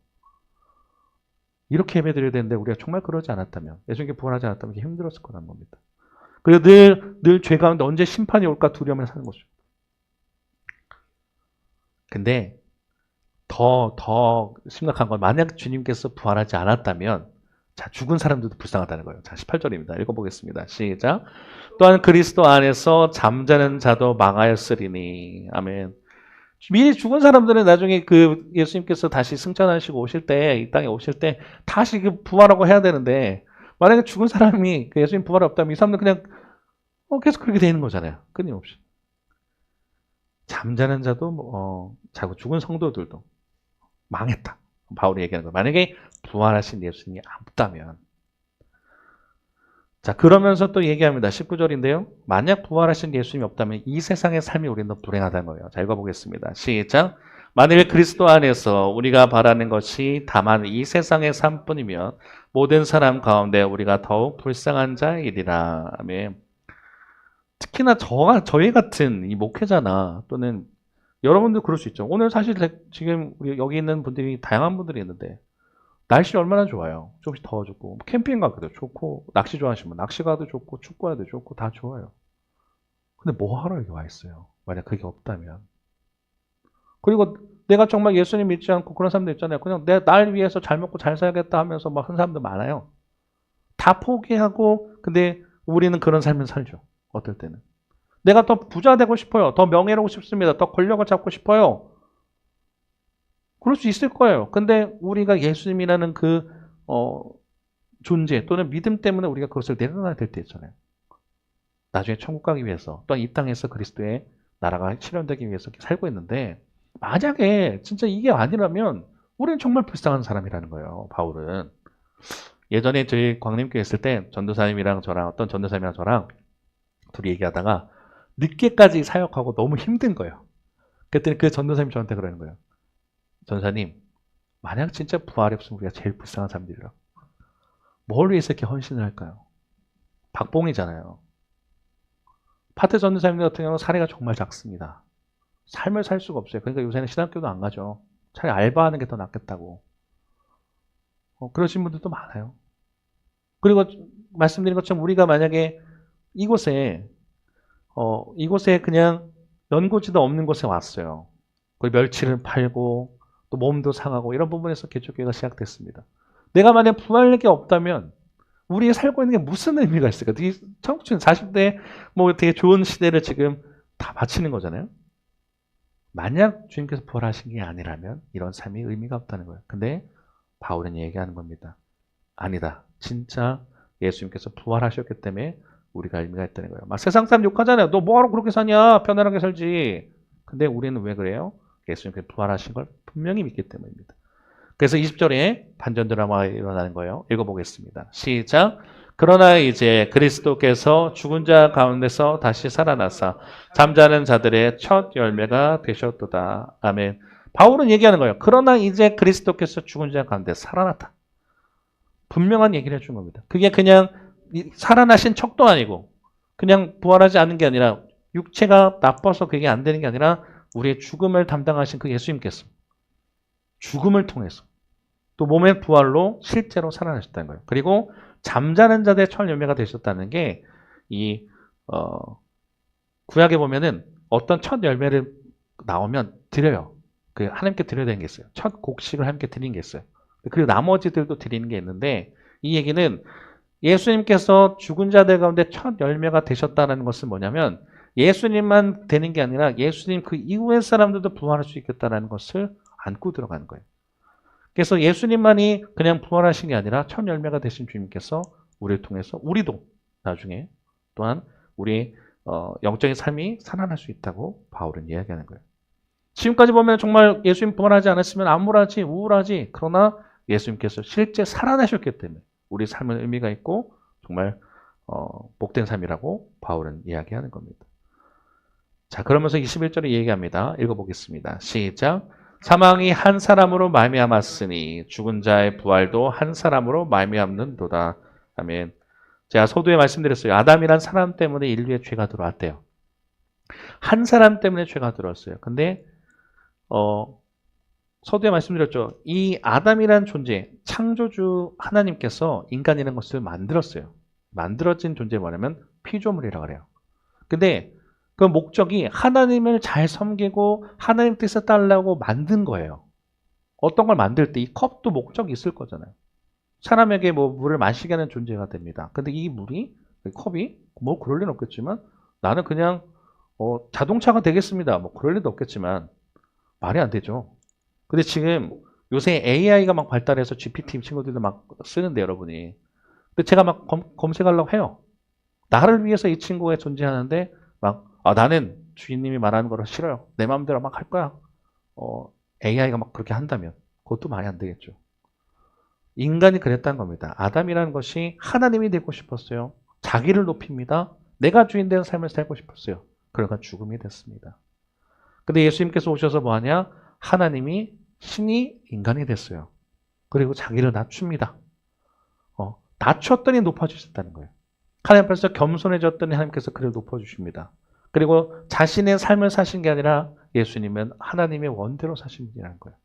이렇게 예배 드려야 되는데 우리가 정말 그러지 않았다면, 예수님께 부활하지 않았다면 이게 힘들었을 거란 겁니다. 그리고 늘 죄 가운데 언제 심판이 올까 두려움에 사는 거죠. 근데 더 심각한 건, 만약 주님께서 부활하지 않았다면, 자, 죽은 사람들도 불쌍하다는 거예요. 자, 18절입니다. 읽어보겠습니다. 시작. 또한 그리스도 안에서 잠자는 자도 망하였으리니. 아멘. 미리 죽은 사람들은 나중에 그 예수님께서 다시 승천하시고 오실 때, 이 땅에 오실 때 다시 그 부활하고 해야 되는데, 만약에 죽은 사람이 그 예수님 부활이 없다면 이 사람들 그냥 계속 그렇게 되는 거잖아요. 끊임없이. 잠자는 자도 자고 죽은 성도들도 망했다. 바울이 얘기하는 거예요. 만약에 부활하신 예수님이 없다면. 자, 그러면서 또 얘기합니다. 19절인데요. 만약 부활하신 예수님이 없다면 이 세상의 삶이 우리는 더 불행하다는 거예요. 자, 읽어보겠습니다. 시작. 만일 그리스도 안에서 우리가 바라는 것이 다만 이 세상의 삶뿐이면 모든 사람 가운데 우리가 더욱 불쌍한 자이리라. 아멘. 특히나 저희 같은 이 목회자나 또는 여러분들 그럴 수 있죠. 오늘 사실 지금 여기 있는 분들이 다양한 분들이 있는데 날씨 얼마나 좋아요. 조금씩 더워졌고, 캠핑 가기도 좋고, 낚시 좋아하시면 낚시 가도 좋고, 축구해도 좋고, 다 좋아요. 근데 뭐 하러 여기 와 있어요? 만약 그게 없다면. 그리고 내가 정말 예수님 믿지 않고 그런 사람들 있잖아요. 그냥 날 위해서 잘 먹고 잘 살겠다 하면서 막 하는 사람들 많아요. 다 포기하고, 근데 우리는 그런 삶을 살죠. 어떨 때는. 내가 더 부자 되고 싶어요. 더 명예로우고 싶습니다. 더 권력을 잡고 싶어요. 그럴 수 있을 거예요. 근데 우리가 예수님이라는 그 존재 또는 믿음 때문에 우리가 그것을 내려놔야 될 때 있잖아요. 나중에 천국 가기 위해서, 또한 이 땅에서 그리스도의 나라가 실현되기 위해서 살고 있는데, 만약에 진짜 이게 아니라면 우리는 정말 불쌍한 사람이라는 거예요. 바울은. 예전에 저희 광림교회 있을 때 전도사님이랑 저랑 둘이 얘기하다가 늦게까지 사역하고 너무 힘든 거예요. 그랬더니 그 전도사님이 저한테 그러는 거예요. 전사님, 만약 진짜 부활이 없으면 우리가 제일 불쌍한 사람들이라고. 뭘 위해서 이렇게 헌신을 할까요? 박봉이잖아요. 파트 전도사님들 같은 경우는 사례가 정말 작습니다. 삶을 살 수가 없어요. 그러니까 요새는 신학교도 안 가죠. 차라리 알바하는 게 더 낫겠다고. 그러신 분들도 많아요. 그리고 말씀드린 것처럼 우리가 만약에 이곳에 그냥 연고지도 없는 곳에 왔어요. 그 멸치를 팔고 또 몸도 상하고 이런 부분에서 개척교회가 시작됐습니다. 내가 만약 부활력이 없다면 우리 살고 있는 게 무슨 의미가 있을까? 청춘 40대 뭐 되게 좋은 시대를 지금 다 바치는 거잖아요. 만약 주님께서 부활하신 게 아니라면 이런 삶이 의미가 없다는 거예요. 근데 바울은 얘기하는 겁니다. 아니다. 진짜 예수님께서 부활하셨기 때문에 우리가 의미가 있다는 거예요. 막 세상 사람 욕하잖아요. 너 뭐하러 그렇게 사냐? 편안하게 살지. 근데 우리는 왜 그래요? 예수님께서 부활하신 걸 분명히 믿기 때문입니다. 그래서 20절에 반전 드라마가 일어나는 거예요. 읽어보겠습니다. 시작. 그러나 이제 그리스도께서 죽은 자 가운데서 다시 살아나사 잠자는 자들의 첫 열매가 되셨도다. 아멘. 바울은 얘기하는 거예요. 그러나 이제 그리스도께서 죽은 자 가운데 살아났다. 분명한 얘기를 해준 겁니다. 그게 그냥 살아나신 척도 아니고 그냥 부활하지 않는 게 아니라 육체가 나빠서 그게 안 되는 게 아니라 우리의 죽음을 담당하신 그 예수님께서 죽음을 통해서 또 몸의 부활로 실제로 살아나셨다는 거예요. 그리고 잠자는 자들의 첫 열매가 되셨다는 게 이 구약에 보면은 어떤 첫 열매를 나오면 드려요. 그 하나님께 드려야 되는 게 있어요. 첫 곡식을 하나님께 드리는 게 있어요. 그리고 나머지들도 드리는 게 있는데 이 얘기는 예수님께서 죽은 자들 가운데 첫 열매가 되셨다는 것은 뭐냐면 예수님만 되는 게 아니라 예수님 그 이후의 사람들도 부활할 수 있겠다는 것을 안고 들어가는 거예요. 그래서 예수님만이 그냥 부활하신 게 아니라 첫 열매가 되신 주님께서 우리를 통해서 우리도 나중에 또한 우리 영적인 삶이 살아날 수 있다고 바울은 이야기하는 거예요. 지금까지 보면 정말 예수님 부활하지 않았으면 암울하지 우울하지 그러나 예수님께서 실제 살아나셨기 때문에 우리 삶은 의미가 있고 정말 복된 삶이라고 바울은 이야기하는 겁니다. 자, 그러면서 21절에 얘기합니다. 읽어보겠습니다. 시작. 사망이 한 사람으로 말미암았으니 죽은 자의 부활도 한 사람으로 말미암는도다. 아멘. 제가 서두에 말씀드렸어요. 아담이란 사람 때문에 인류의 죄가 들어왔대요. 한 사람 때문에 죄가 들어왔어요. 근데 서두에 말씀드렸죠. 이 아담이란 존재, 창조주 하나님께서 인간이라는 것을 만들었어요. 만들어진 존재 뭐냐면 피조물이라고 그래요. 근데 그 목적이 하나님을 잘 섬기고 하나님 뜻에 따르려고 만든 거예요. 어떤 걸 만들 때 이 컵도 목적이 있을 거잖아요. 사람에게 뭐 물을 마시게 하는 존재가 됩니다. 근데 이 물이, 이 컵이 뭐 그럴 리는 없겠지만 나는 그냥 자동차가 되겠습니다. 뭐 그럴 리도 없겠지만 말이 안 되죠. 근데 지금 요새 AI가 막 발달해서 GPT 친구들도 막 쓰는데 여러분이. 근데 제가 막 검색하려고 해요. 나를 위해서 이 친구가 존재하는데 막 나는 주인님이 말하는 거를 싫어요. 내 마음대로 막 할 거야. AI가 막 그렇게 한다면 그것도 말이 안 되겠죠. 인간이 그랬다는 겁니다. 아담이라는 것이 하나님이 되고 싶었어요. 자기를 높입니다. 내가 주인 되는 삶을 살고 싶었어요. 그러니까 죽음이 됐습니다. 근데 예수님께서 오셔서 뭐하냐? 하나님이 신이 인간이 됐어요. 그리고 자기를 낮춥니다. 낮췄더니 높아주셨다는 거예요. 하나님 앞에서 겸손해졌더니 하나님께서 그를 높아주십니다. 그리고 자신의 삶을 사신 게 아니라 예수님은 하나님의 원대로 사신 분이라는 거예요.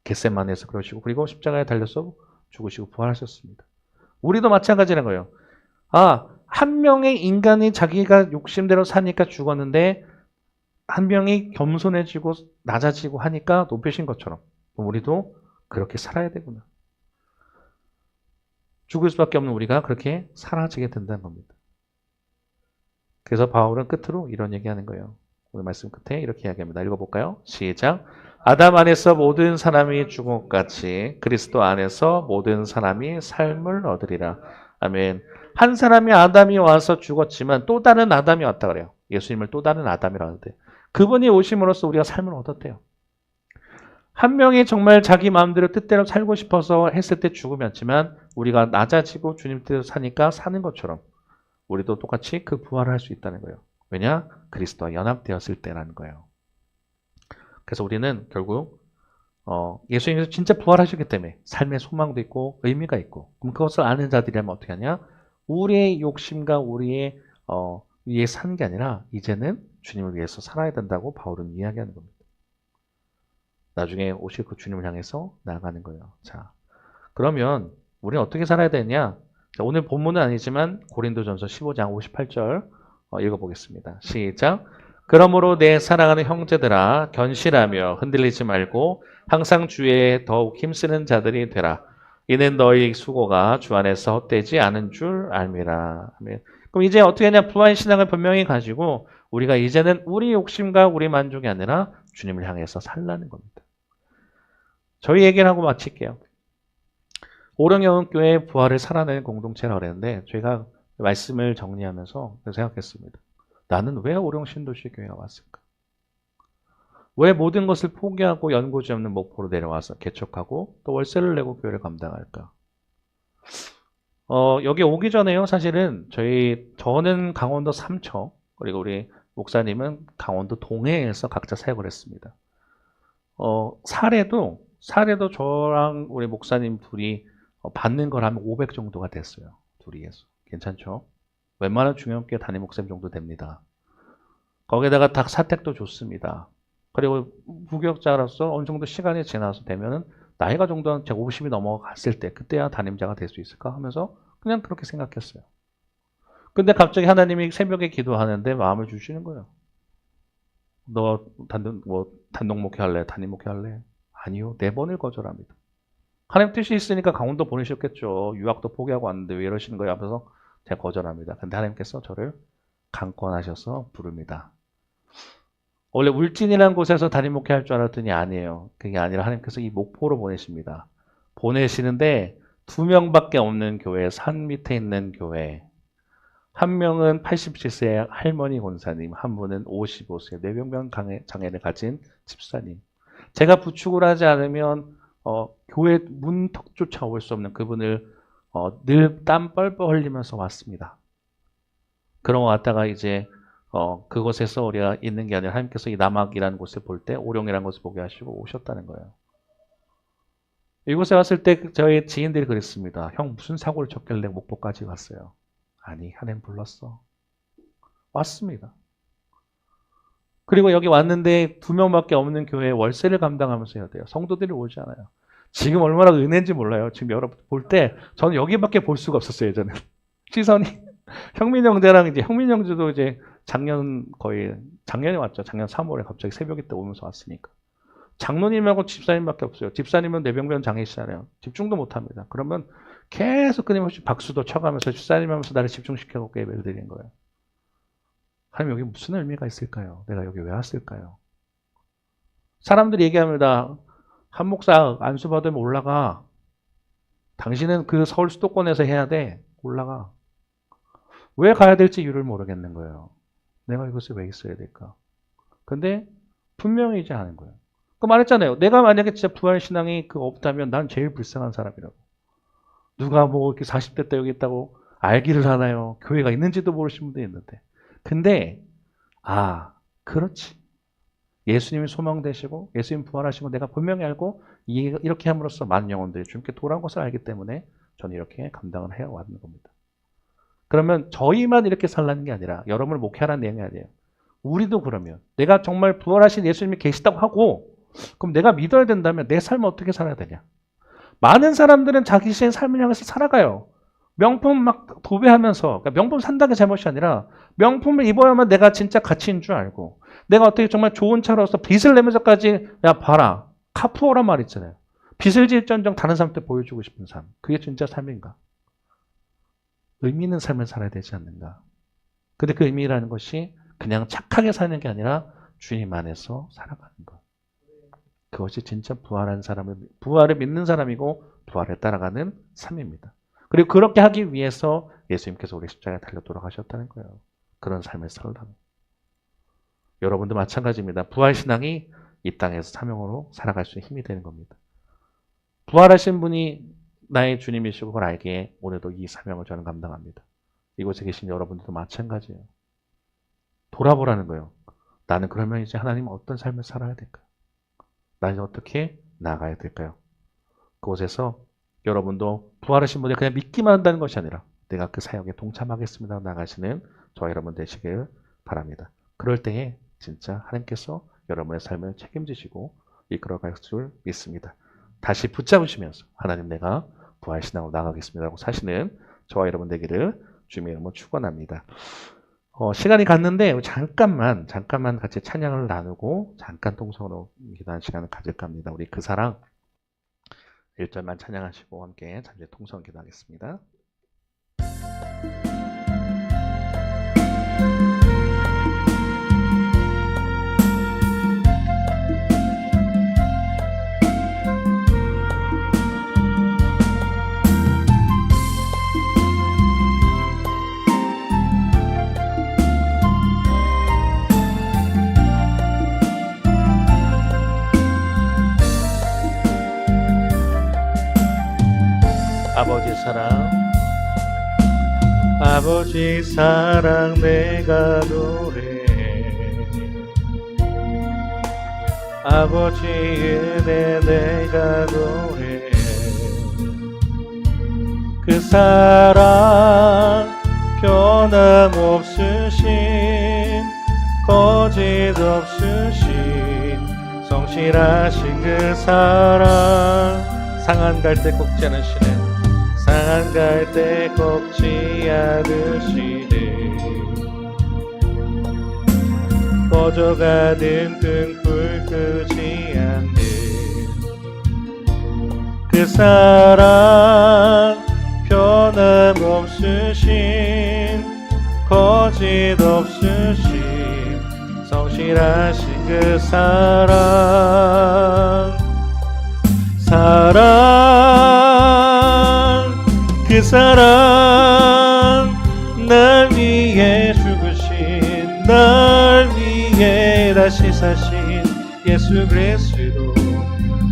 겟세마네에서 그러시고 그리고 십자가에 달려서 죽으시고 부활하셨습니다. 우리도 마찬가지라는 거예요. 한 명의 인간이 자기가 욕심대로 사니까 죽었는데 한 명이 겸손해지고 낮아지고 하니까 높으신 것처럼 우리도 그렇게 살아야 되구나. 죽을 수밖에 없는 우리가 그렇게 사라지게 된다는 겁니다. 그래서 바울은 끝으로 이런 얘기하는 거예요. 오늘 말씀 끝에 이렇게 이야기합니다. 읽어볼까요? 시작. 아담 안에서 모든 사람이 죽은 것 같이 그리스도 안에서 모든 사람이 삶을 얻으리라. 아멘. 한 사람이 아담이 와서 죽었지만 또 다른 아담이 왔다 그래요. 예수님을 또 다른 아담이라고 하는데 그분이 오심으로써 우리가 삶을 얻었대요. 한 명이 정말 자기 마음대로 뜻대로 살고 싶어서 했을 때 죽음이었지만 우리가 낮아지고 주님 뜻대로 사니까 사는 것처럼 우리도 똑같이 그 부활을 할 수 있다는 거예요. 왜냐? 그리스도와 연합되었을 때라는 거예요. 그래서 우리는 결국 예수님께서 진짜 부활하셨기 때문에 삶의 소망도 있고 의미가 있고 그럼 그것을 아는 자들이라면 어떻게 하냐? 우리의 욕심과 우리의 위해 사는 게 아니라 이제는 주님을 위해서 살아야 된다고 바울은 이야기하는 겁니다. 나중에 오실 그 주님을 향해서 나아가는 거예요. 자, 그러면 우리는 어떻게 살아야 되냐? 자, 오늘 본문은 아니지만 고린도전서 15장 58절 읽어보겠습니다. 시작. 그러므로 내 사랑하는 형제들아 견실하며 흔들리지 말고 항상 주에 더욱 힘쓰는 자들이 되라. 이는 너희 수고가 주 안에서 헛되지 않은 줄 알미라. 그럼 이제 어떻게 하냐? 부활 신앙을 분명히 가지고 우리가 이제는 우리 욕심과 우리 만족이 아니라 주님을 향해서 살라는 겁니다. 저희 얘기를 하고 마칠게요. 오령영흥교회 부활을 살아내는 공동체라고 그랬는데 제가 말씀을 정리하면서 생각했습니다. 나는 왜 오령신도시교회가 왔을까? 왜 모든 것을 포기하고 연고지 없는 목포로 내려와서 개척하고 또 월세를 내고 교회를 감당할까? 여기 오기 전에요. 사실은 저는 강원도 삼척, 그리고 우리 목사님은 강원도 동해에서 각자 사역을 했습니다. 사례도 저랑 우리 목사님 둘이 받는 걸 하면 500 정도가 됐어요. 둘이 해서. 괜찮죠? 웬만한 중형교회 담임 목사님 정도 됩니다. 거기다가 다 사택도 좋습니다. 그리고 부교역자로서 어느 정도 시간이 지나서 되면은 나이가 정도 제가 50이 넘어갔을 때 그때야 담임자가 될 수 있을까 하면서 그냥 그렇게 생각했어요. 근데 갑자기 하나님이 새벽에 기도하는데 마음을 주시는 거예요. 너 단독 목회할래? 담임 목회할래? 아니요. 4번을 거절합니다. 하나님 뜻이 있으니까 강원도 보내셨겠죠. 유학도 포기하고 왔는데 왜 이러시는 거예요? 하면서 제가 거절합니다. 근데 하나님께서 저를 강권하셔서 부릅니다. 원래 울진이라는 곳에서 담임 목회할 줄 알았더니 아니에요. 그게 아니라 하나님께서 이 목포로 보내십니다. 보내시는데 2명밖에 없는 교회, 산 밑에 있는 교회. 한 명은 87세 할머니 권사님, 한 분은 55세 뇌병변 장애를 가진 집사님. 제가 부축을 하지 않으면 교회 문턱조차 올 수 없는 그분을 늘 땀 뻘뻘 흘리면서 왔습니다. 그러고 왔다가 이제 그곳에서 우리가 있는 게 아니라 하나님께서 이 남학이라는 곳을 볼 때 오룡이라는 곳을 보게 하시고 오셨다는 거예요. 이곳에 왔을 때 저희 지인들이 그랬습니다. 형 무슨 사고를 쳤길래 목포까지 왔어요? 아니 하나님 불렀어. 왔습니다. 그리고 여기 왔는데 2명밖에 없는 교회에 월세를 감당하면서 해야 돼요. 성도들이 오지 않아요. 지금 얼마나 은혜인지 몰라요. 지금 여러분 볼 때 저는 여기밖에 볼 수가 없었어요. 예전에 시선이 형민 형제랑 이제 형민 형제도 이제 작년에 왔죠. 작년 3월에 갑자기 새벽에 때 오면서 왔으니까. 장로님하고 집사님밖에 없어요. 집사님은 뇌병변 장애시잖아요. 집중도 못합니다. 그러면 계속 끊임없이 박수도 쳐가면서 집사님 하면서 나를 집중시켜갖고 예배를 드리는 거예요. 하나님 여기 무슨 의미가 있을까요? 내가 여기 왜 왔을까요? 사람들이 얘기합니다. 한 목사 안수 받으면 올라가. 당신은 그 서울 수도권에서 해야 돼. 올라가. 왜 가야 될지 이유를 모르겠는 거예요. 내가 이곳에 왜 있어야 될까? 근데 분명히 이제 아는 거예요. 그 말했잖아요. 내가 만약에 진짜 부활신앙이 없다면 난 제일 불쌍한 사람이라고. 누가 뭐 이렇게 40대 때 여기 있다고 알기를 하나요? 교회가 있는지도 모르시는 분도 있는데. 근데 그렇지. 예수님이 소망되시고 예수님 부활하시고 내가 분명히 알고 이렇게 함으로써 많은 영혼들이 주님께 돌아온 것을 알기 때문에 저는 이렇게 감당을 해왔는 겁니다. 그러면 저희만 이렇게 살라는 게 아니라 여러분을 목회하라는 내용이 아니에요. 우리도 그러면 내가 정말 부활하신 예수님이 계시다고 하고 그럼 내가 믿어야 된다면 내 삶을 어떻게 살아야 되냐? 많은 사람들은 자기 자신의 삶을 향해서 살아가요. 명품 막 도배하면서 그러니까 명품 산다는 게 잘못이 아니라 명품을 입어야만 내가 진짜 가치인 줄 알고 내가 어떻게 정말 좋은 차로서 빚을 내면서까지 야 봐라 카푸어란 말 있잖아요. 빚을 질전정 다른 사람한테 보여주고 싶은 삶. 그게 진짜 삶인가? 의미 있는 삶을 살아야 되지 않는가? 근데 그 의미라는 것이 그냥 착하게 사는 게 아니라 주님 안에서 살아가는 것. 그것이 진짜 부활을 믿는 사람이고 부활에 따라가는 삶입니다. 그리고 그렇게 하기 위해서 예수님께서 우리 십자가에 달려 돌아가셨다는 거예요. 그런 삶을 살라고. 여러분도 마찬가지입니다. 부활신앙이 이 땅에서 사명으로 살아갈 수 있는 힘이 되는 겁니다. 부활하신 분이 나의 주님이시고 그걸 알기에 오늘도 이 사명을 저는 감당합니다. 이곳에 계신 여러분들도 마찬가지예요. 돌아보라는 거예요. 나는 그러면 이제 하나님 어떤 삶을 살아야 될까요? 나는 어떻게 나아가야 될까요? 그곳에서 여러분도 부활하신 분을 그냥 믿기만 한다는 것이 아니라 내가 그 사역에 동참하겠습니다 나가시는 저와 여러분 되시길 바랍니다. 그럴 때에 진짜 하나님께서 여러분의 삶을 책임지시고 이끌어갈 줄 믿습니다. 다시 붙잡으시면서 하나님 내가 부활신앙으로 나가겠습니다라고 사시는 저와 여러분 되기를 주님의 이름으로 축원합니다. 시간이 갔는데 잠깐만 같이 찬양을 나누고 잠깐 통성으로 기도하는 시간을 가질까 합니다. 우리 그 사랑 1절만 찬양하시고 함께 잠시 통성 기도하겠습니다. 아버지 사랑 아버지 사랑 내가 노래해 아버지 은혜 내가 노래해 그 사랑 변함없으신 거짓 없으신 성실하신 그 사랑 상한 갈 때 꺾지 않으시네 상한 갈 때 꺾지 않으시네 꺼져가는 등불 끄지 않는 그 사랑 변함없으신 거짓 없으신 성실하신 그 사랑 그 사랑 날 위해 죽으신 날 위해 다시 사신 예수 그리스도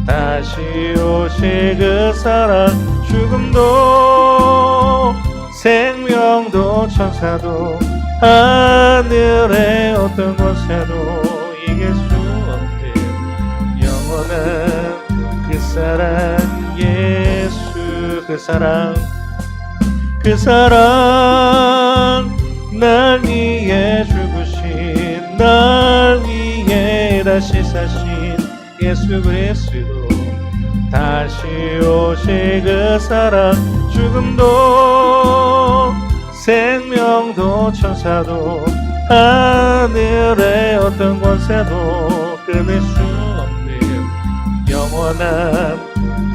다시 오실 그 사랑 죽음도 생명도 천사도 하늘의 어떤 곳에도 이길 수 없는 영원한 그 사랑 예수 그 사랑 날 위해 죽으신 날 위해 다시 사신 예수 그리스도 다시 오실 그 사랑 죽음도 생명도 천사도 하늘의 어떤 권세도 끊을 수 없는 영원한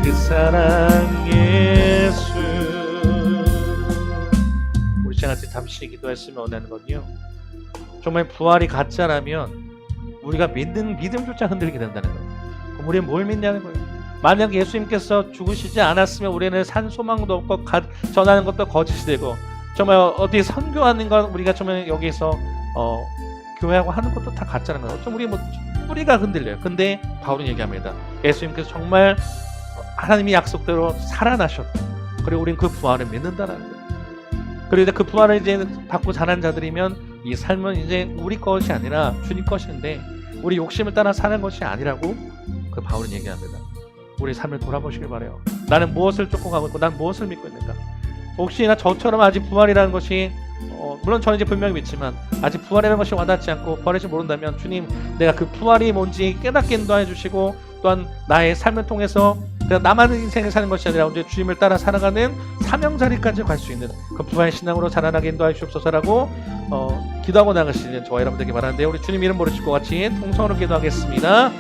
그 사랑 예수. 우리 같이 잠시 기도했으면 원하는 건요, 정말 부활이 가짜라면 우리가 믿는 믿음조차 흔들리게 된다는 거예요. 그럼 우리는 뭘 믿냐는 거예요. 만약 예수님께서 죽으시지 않았으면 우리는 산 소망도 없고 전하는 것도 거짓이 되고, 정말 어디 선교하는 건 우리가 정말 여기서 교회하고 하는 것도 다 가짜는 거예요. 좀 우리 뿌리가 흔들려요. 근데 바울은 얘기합니다. 예수님께서 정말 하나님이 약속대로 살아나셨고, 그리고 우리는 그 부활을 믿는다는 거예요. 그리고 그 부활을 이제 받고 자란 자들이면 이 삶은 이제 우리 것이 아니라 주님 것인데, 우리 욕심을 따라 사는 것이 아니라고 그 바울은 얘기합니다. 우리 삶을 돌아보시길 바라요. 나는 무엇을 쫓고 가고 있고 난 무엇을 믿고 있는가? 혹시나 저처럼 아직 부활이라는 것이 물론 저는 이제 분명히 믿지만 아직 부활이라는 것이 와닿지 않고 부활을 모른다면, 주님, 내가 그 부활이 뭔지 깨닫게 인도해 주시고, 또한 나의 삶을 통해서 그냥 나만의 인생을 사는 것이 아니라 이제 주님을 따라 살아가는 사명 자리까지 갈 수 있는 그 부활 신앙으로 자라나게 인도해 주옵소서라고 기도하고 나가시는 저와 여러분들에게 바라는데, 우리 주님 이름 부르시고 같이 통성으로 기도하겠습니다.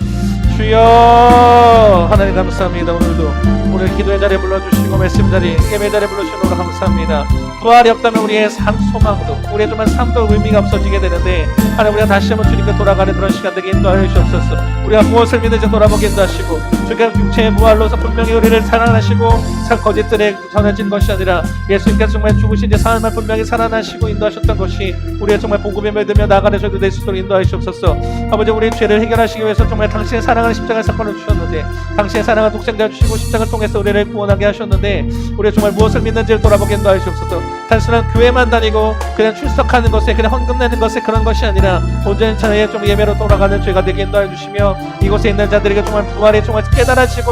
주여, 하나님 감사합니다. 오늘도 오늘 기도의 자리에 불러주시고 말씀 자리, 예배 자리에 불러주시는 오늘 감사합니다. 부활이 없다면 우리의 삶 소망도, 우리의 정말 삶도 의미가 없어지게 되는데, 하나님, 우리가 다시 한번 주님께 돌아가는 그런 시간 되게 인도하여 주옵소서. 우리가 무엇을 믿는지 돌아보게 인도하시고, 주님께서 육체의 부활로서 분명히 우리를 살아나시고 거짓들에 전해진 것이 아니라 예수님께서 정말 죽으신 지 사흘 만 분명히 살아나시고 인도하셨던 것이 우리의 정말 복음에 믿으며 나아가는 저희도 될 수 있도록 인도하여 주옵소서. 아버지, 우리의 죄를 해결하시기 위해서 정말 당신의 사랑 사랑하는 십자가의 사건을 주셨는데, 당신의 사랑을 독생자 주시고 십자가를 통해서 우리를 구원하게 하셨는데, 우리가 정말 무엇을 믿는지를 돌아보게 인도하시옵소서. 단순한 교회만 다니고 그냥 출석하는 것에, 그냥 헌금 내는 것에 그런 것이 아니라 온전히 자의 좀 예배로 돌아가는 죄가 되게 인도해 주시며, 이곳에 있는 자들에게 정말 부활이 정말 깨달아지고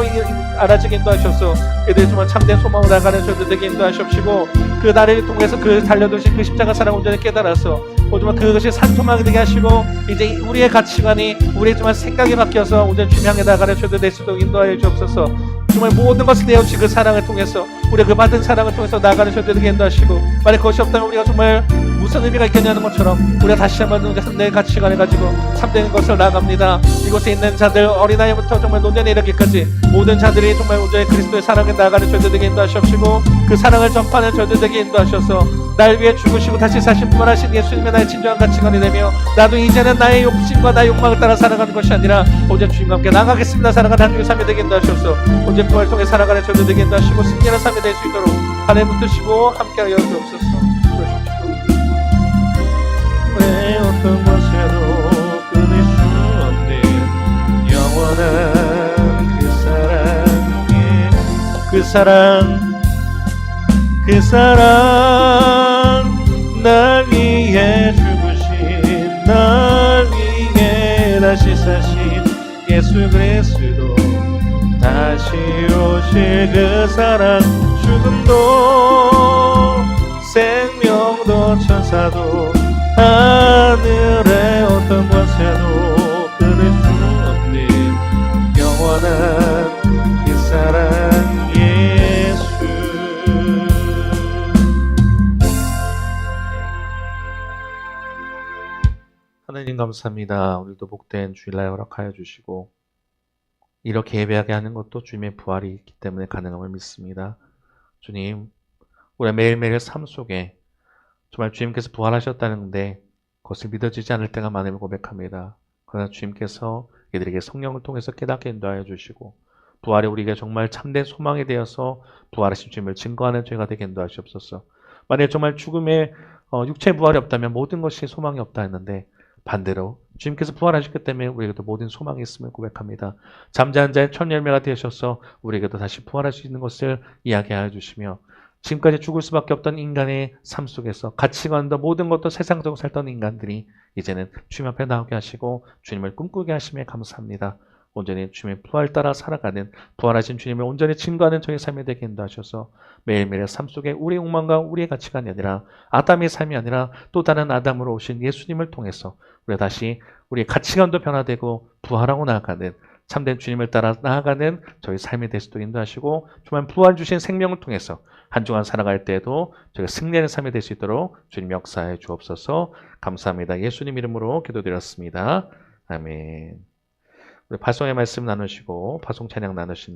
알아지게 인도하셔서 그들이 정말 참된 소망으로 나가는 저들 되게 인도하시옵시고, 그 나를 통해서 그 달려드신 그 십자가 사랑 온전히 깨달아서 정말 그것이 산소망이 되게 하시고, 이제 우리의 가치관이, 우리의 정말 생각이 바뀌어서 온전히 주님 향해 나가는 저들 될 수도 인도하여 주옵소서. 정말 모든 것을 내어주신 그 사랑을 통해서, 우리가 그 받은 사랑을 통해서 나가는 저들에게 인도하시고, 만약 그것이 없다면 우리가 정말 무슨 의미가 있겠냐는 것처럼 우리가 다시 한번 내 가치관을 가지고 참된 것을 나아갑니다. 이곳에 있는 자들, 어린아이부터 정말 노년에 이르기까지 모든 자들이 정말 온전히 그리스도의 사랑에 나아가는 저들에게 인도하시옵시고, 그 사랑을 전파하는 저들에게 인도하셔서 날 위해 죽으시고 다시 사신 부활하신 예수님의 나의 진정한 가치관이 되며, 나도 이제는 나의 욕심과 나의 욕망을 따라 살아가는 것이 아니라 온전히 주님과 함께 나가겠습니다. 살아가는 한 주의 삶이 되게 인도하셔서 온전히 부활을 통해 살아가는 저들에게 인도하시고 승리하는 삶이 될 수 있도록 하나님 붙드시고 함께하여 주옵소서. 왜 어떤 것에도 끊을 수 없는 영원한 그 사랑 날 위해 죽으신, 날 위해 다시 사신 예수 그리스도, 다시 오실 그 사랑, 죽음도 생명도 천사도 하늘의 어떤 것에도 끊을 수 없는 영원한 그 사랑 예수. 하나님 감사합니다. 오늘도 복된 주일날 허락하여 주시고, 이렇게 예배하게 하는 것도 주님의 부활이 있기 때문에 가능함을 믿습니다. 주님, 우리의 매일매일 삶 속에 정말 주님께서 부활하셨다는데 그것을 믿어지지 않을 때가 많음을 고백합니다. 그러나 주님께서 이들에게 성령을 통해서 깨닫게 인도하여 주시고, 부활이 우리에게 정말 참된 소망이 되어서 부활하신 주님을 증거하는 죄가 되게 인도하시옵소서. 만약 정말 죽음의 육체의 부활이 없다면 모든 것이 소망이 없다 했는데, 반대로 주님께서 부활하셨기 때문에 우리에게도 모든 소망이 있음을 고백합니다. 잠자는 자의 첫 열매가 되셔서 우리에게도 다시 부활할 수 있는 것을 이야기하여 주시며, 지금까지 죽을 수밖에 없던 인간의 삶 속에서 가치관도 모든 것도 세상적으로 살던 인간들이 이제는 주님 앞에 나오게 하시고 주님을 꿈꾸게 하심에 감사합니다. 온전히 주님의 부활 따라 살아가는, 부활하신 주님을 온전히 증거하는 저의 삶이 되게 인도하셔서 매일매일의 삶 속에 우리의 욕망과 우리의 가치관이 아니라, 아담의 삶이 아니라 또 다른 아담으로 오신 예수님을 통해서 우리가 다시 우리의 가치관도 변화되고 부활하고 나아가는, 참된 주님을 따라 나아가는 저희 삶이 될 수도 인도하시고, 정말 부활 주신 생명을 통해서 한 주간 살아갈 때에도 저희가 승리하는 삶이 될 수 있도록 주님 역사해 주옵소서. 감사합니다. 예수님 이름으로 기도드렸습니다. 아멘. 우리 파송의 말씀 나누시고 파송 찬양 나누신